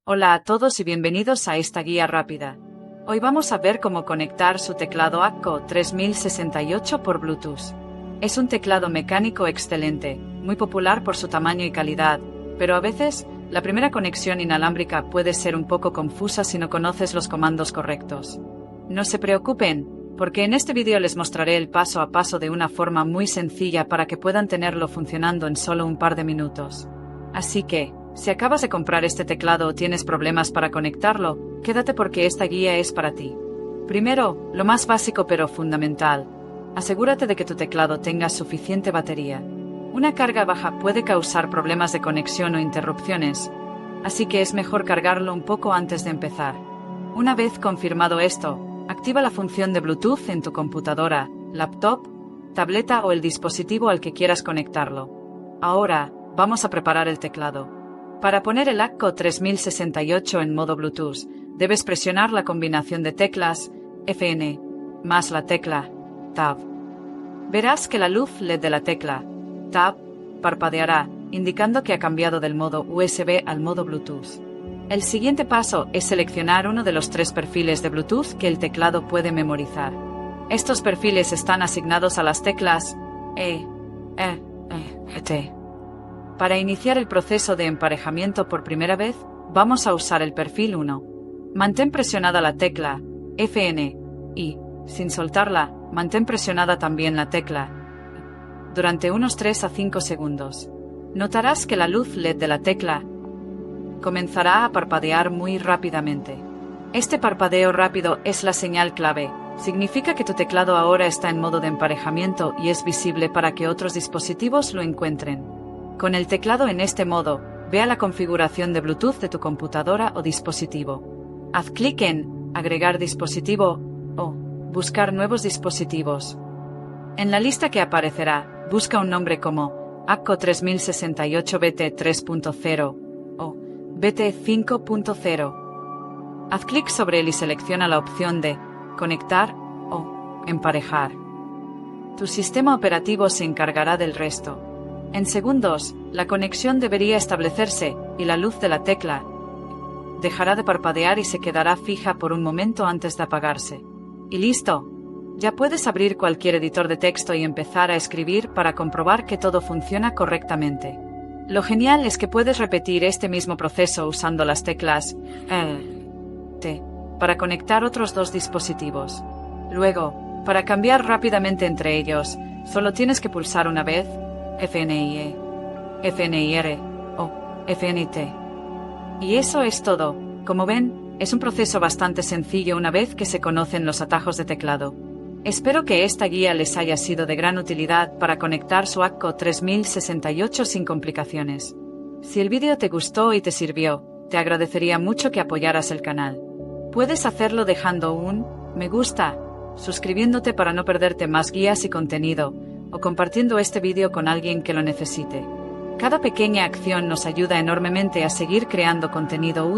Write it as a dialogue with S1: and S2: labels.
S1: Hola a todos y bienvenidos a esta guía rápida. Hoy vamos a ver cómo conectar su teclado ACCO 3068 por Bluetooth. Es un teclado mecánico excelente, muy popular por su tamaño y calidad, pero a veces, la primera conexión inalámbrica puede ser un poco confusa si no conoces los comandos correctos. No se preocupen, porque en este vídeo les mostraré el paso a paso de una forma muy sencilla para que puedan tenerlo funcionando en solo un par de minutos. Así que, si acabas de comprar este teclado o tienes problemas para conectarlo, quédate porque esta guía es para ti. Primero, lo más básico pero fundamental. Asegúrate de que tu teclado tenga suficiente batería. Una carga baja puede causar problemas de conexión o interrupciones, así que es mejor cargarlo un poco antes de empezar. Una vez confirmado esto, activa la función de Bluetooth en tu computadora, laptop, tableta o el dispositivo al que quieras conectarlo. Ahora, vamos a preparar el teclado. Para poner el ACCO 3068 en modo Bluetooth, debes presionar la combinación de teclas FN más la tecla Tab. Verás que la luz LED de la tecla Tab parpadeará, indicando que ha cambiado del modo USB al modo Bluetooth. El siguiente paso es seleccionar uno de los 3 perfiles de Bluetooth que el teclado puede memorizar. Estos perfiles están asignados a las teclas T. Para iniciar el proceso de emparejamiento por primera vez, vamos a usar el perfil 1. Mantén presionada la tecla FN y, sin soltarla, mantén presionada también la tecla durante unos 3 a 5 segundos. Notarás que la luz LED de la tecla comenzará a parpadear muy rápidamente. Este parpadeo rápido es la señal clave. Significa que tu teclado ahora está en modo de emparejamiento y es visible para que otros dispositivos lo encuentren. Con el teclado en este modo, ve a la configuración de Bluetooth de tu computadora o dispositivo. Haz clic en Agregar dispositivo o Buscar nuevos dispositivos. En la lista que aparecerá, busca un nombre como ACCO 3068 BT 3.0 o BT 5.0. Haz clic sobre él y selecciona la opción de Conectar o Emparejar. Tu sistema operativo se encargará del resto. En segundos, la conexión debería establecerse, y la luz de la tecla dejará de parpadear y se quedará fija por un momento antes de apagarse. Y listo. Ya puedes abrir cualquier editor de texto y empezar a escribir para comprobar que todo funciona correctamente. Lo genial es que puedes repetir este mismo proceso usando las teclas T para conectar otros 2 dispositivos. Luego, para cambiar rápidamente entre ellos, solo tienes que pulsar una vez FNIE, FNIR o FNIT. Y eso es todo. Como ven, es un proceso bastante sencillo una vez que se conocen los atajos de teclado. Espero que esta guía les haya sido de gran utilidad para conectar su ACCO 3068 sin complicaciones. Si el vídeo te gustó y te sirvió, te agradecería mucho que apoyaras el canal. Puedes hacerlo dejando un me gusta, suscribiéndote para no perderte más guías y contenido, o compartiendo este vídeo con alguien que lo necesite. Cada pequeña acción nos ayuda enormemente a seguir creando contenido útil.